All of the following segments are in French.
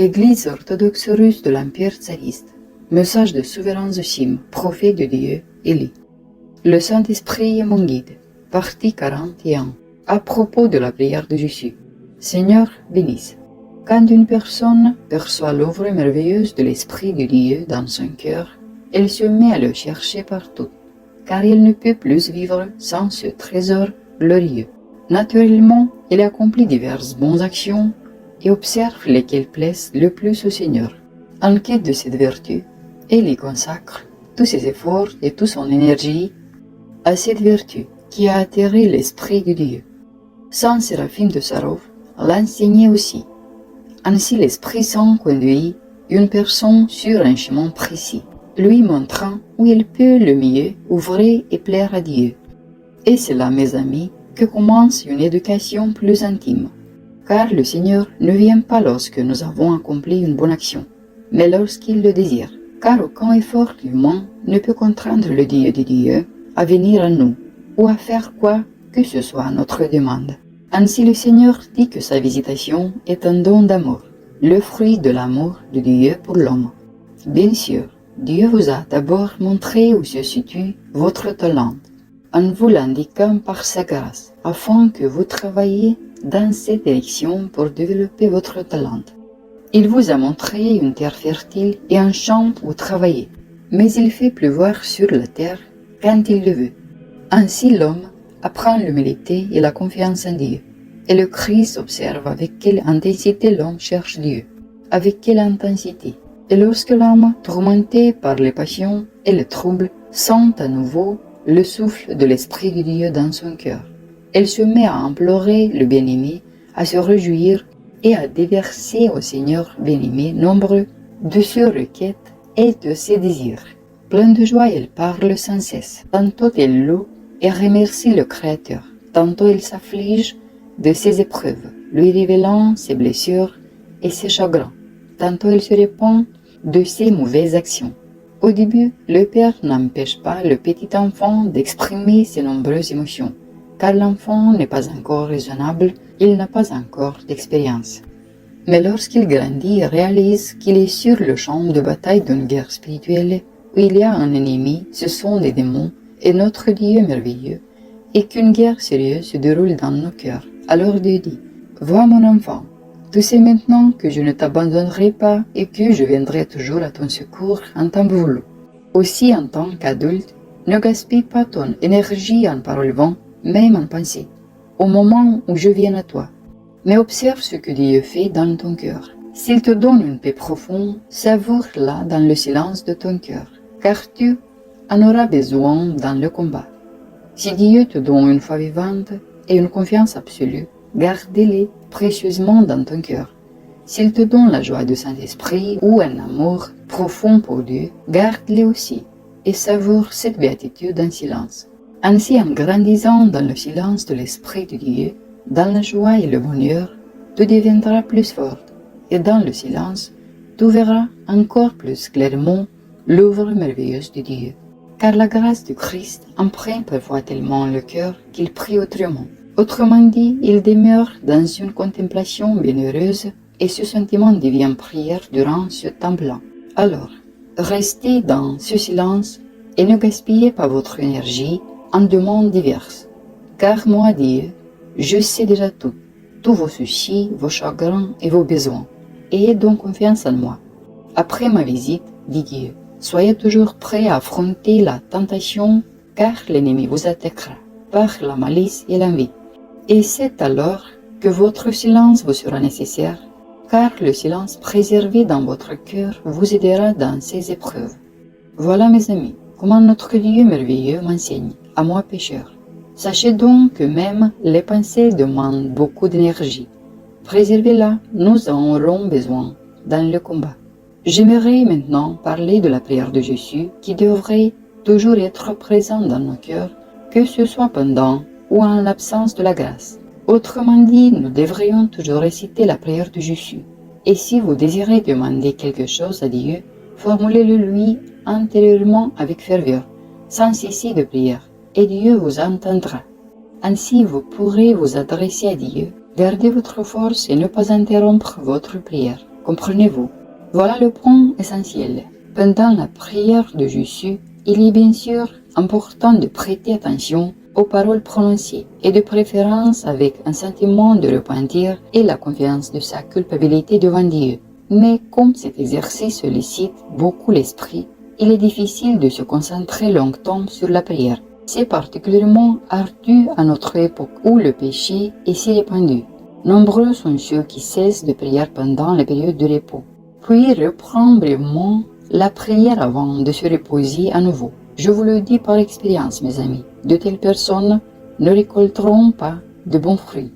Église orthodoxe russe de l'Empire tsariste. Message de souverain Zosim, prophète de Dieu, Élie. Le Saint-Esprit est mon guide. Partie 41. À propos de la prière de Jésus. Seigneur, bénisse. Quand une personne perçoit l'œuvre merveilleuse de l'Esprit de Dieu dans son cœur, elle se met à le chercher partout, car elle ne peut plus vivre sans ce trésor glorieux. Naturellement, elle accomplit diverses bonnes actions et observe lesquelles plaisent le plus au Seigneur. En quête de cette vertu, elle y consacre tous ses efforts et toute son énergie à cette vertu qui a attiré l'Esprit de Dieu. Saint Séraphine de Sarov l'enseignait aussi. Ainsi l'Esprit Saint conduit une personne sur un chemin précis, lui montrant où il peut le mieux ouvrir et plaire à Dieu. Et c'est là, mes amis, que commence une éducation plus intime. Car le Seigneur ne vient pas lorsque nous avons accompli une bonne action, mais lorsqu'il le désire. Car aucun effort humain ne peut contraindre le Dieu de Dieu à venir à nous, ou à faire quoi que ce soit à notre demande. Ainsi le Seigneur dit que sa visitation est un don d'amour, le fruit de l'amour de Dieu pour l'homme. Bien sûr, Dieu vous a d'abord montré où se situe votre talent, en vous l'indiquant par sa grâce, afin que vous travailliez dans cette direction pour développer votre talent. Il vous a montré une terre fertile et un champ où travailler, mais il fait pleuvoir sur la terre quand il le veut. Ainsi l'homme apprend l'humilité et la confiance en Dieu. Et le Christ observe avec quelle intensité l'homme cherche Dieu, avec quelle intensité. Et lorsque l'homme, tourmenté par les passions et les troubles, sent à nouveau le souffle de l'Esprit de Dieu dans son cœur, elle se met à implorer le bien-aimé, à se réjouir et à déverser au Seigneur bien-aimé nombreux de ses requêtes et de ses désirs. Pleine de joie, elle parle sans cesse. Tantôt elle loue et remercie le Créateur. Tantôt elle s'afflige de ses épreuves, lui révélant ses blessures et ses chagrins. Tantôt elle se répand de ses mauvaises actions. Au début, le Père n'empêche pas le petit enfant d'exprimer ses nombreuses émotions, car l'enfant n'est pas encore raisonnable, il n'a pas encore d'expérience. Mais lorsqu'il grandit et réalise qu'il est sur le champ de bataille d'une guerre spirituelle, où il y a un ennemi, ce sont des démons, et notre Dieu merveilleux, et qu'une guerre sérieuse se déroule dans nos cœurs, alors Dieu dit, « Vois mon enfant, tu sais maintenant que je ne t'abandonnerai pas et que je viendrai toujours à ton secours en temps voulu. Aussi en tant qu'adulte, ne gaspille pas ton énergie en paroles vaines, même en pensée, au moment où je viens à toi. Mais observe ce que Dieu fait dans ton cœur. S'il te donne une paix profonde, savoure-la dans le silence de ton cœur, car tu en auras besoin dans le combat. Si Dieu te donne une foi vivante et une confiance absolue, garde-les précieusement dans ton cœur. S'il te donne la joie du Saint-Esprit ou un amour profond pour Dieu, garde-les aussi et savoure cette béatitude en silence. Ainsi, en grandissant dans le silence de l'Esprit de Dieu, dans la joie et le bonheur, tu deviendras plus fort, et dans le silence, tu verras encore plus clairement l'œuvre merveilleuse de Dieu. Car la grâce du Christ empreinte parfois tellement le cœur qu'il prie autrement. Autrement dit, il demeure dans une contemplation bienheureuse et ce sentiment devient prière durant ce temps-là. Alors, restez dans ce silence et ne gaspillez pas votre énergie en demandes diverses. Car moi, Dieu, je sais déjà tout, tous vos soucis, vos chagrins et vos besoins. Ayez donc confiance en moi. Après ma visite, dit Dieu, soyez toujours prêts à affronter la tentation, car l'ennemi vous attaquera par la malice et l'envie. Et c'est alors que votre silence vous sera nécessaire, car le silence préservé dans votre cœur vous aidera dans ces épreuves. Voilà mes amis, comment notre Dieu merveilleux m'enseigne, à moi pécheur. Sachez donc que même les pensées demandent beaucoup d'énergie. Préservez-la, nous en aurons besoin dans le combat. J'aimerais maintenant parler de la prière de Jésus qui devrait toujours être présente dans nos cœurs, que ce soit pendant ou en l'absence de la grâce. Autrement dit, nous devrions toujours réciter la prière de Jésus. Et si vous désirez demander quelque chose à Dieu, formulez-le lui intérieurement avec ferveur, sans cesser de prière, et Dieu vous entendra. Ainsi, vous pourrez vous adresser à Dieu, garder votre force et ne pas interrompre votre prière. Comprenez-vous? Voilà le point essentiel. Pendant la prière de Jésus, il est bien sûr important de prêter attention aux paroles prononcées et de préférence avec un sentiment de repentir et la confiance de sa culpabilité devant Dieu. Mais comme cet exercice sollicite beaucoup l'esprit, il est difficile de se concentrer longtemps sur la prière. C'est particulièrement ardu à notre époque où le péché est si répandu. Nombreux sont ceux qui cessent de prier pendant la période de repos, puis reprennent brièvement la prière avant de se reposer à nouveau. Je vous le dis par expérience, mes amis, de telles personnes ne récolteront pas de bons fruits.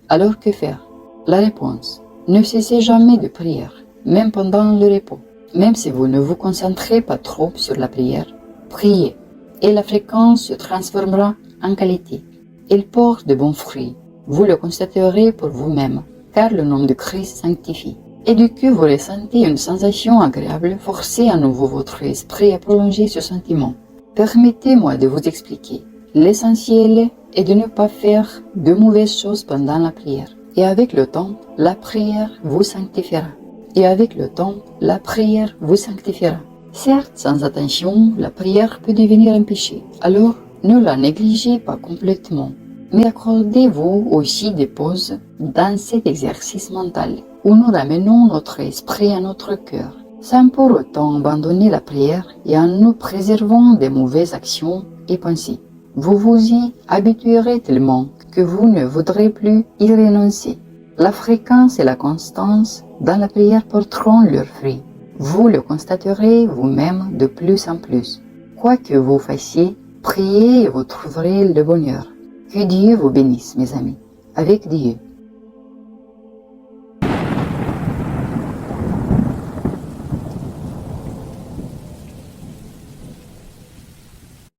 Alors que faire? La réponse: ne cessez jamais de prier, même pendant le repos. Même si vous ne vous concentrez pas trop sur la prière, priez, et la fréquence se transformera en qualité. Elle porte de bons fruits. Vous le constaterez pour vous-même, car le nom de Christ sanctifie. Et du coup, vous ressentez une sensation agréable, forcez à nouveau votre esprit à prolonger ce sentiment. Permettez-moi de vous expliquer. L'essentiel est de ne pas faire de mauvaises choses pendant la prière. Et avec le temps, la prière vous sanctifiera. Et avec le temps, la prière vous sanctifiera. Certes, sans attention, la prière peut devenir un péché. Alors, ne la négligez pas complètement. Mais accordez-vous aussi des pauses dans cet exercice mental où nous ramenons notre esprit à notre cœur, sans pour autant abandonner la prière et en nous préservant des mauvaises actions et pensées. Vous vous y habituerez tellement que vous ne voudrez plus y renoncer. La fréquence et la constance dans la prière porteront leurs fruits. Vous le constaterez vous-même de plus en plus. Quoi que vous fassiez, priez et vous trouverez le bonheur. Que Dieu vous bénisse, mes amis. Avec Dieu.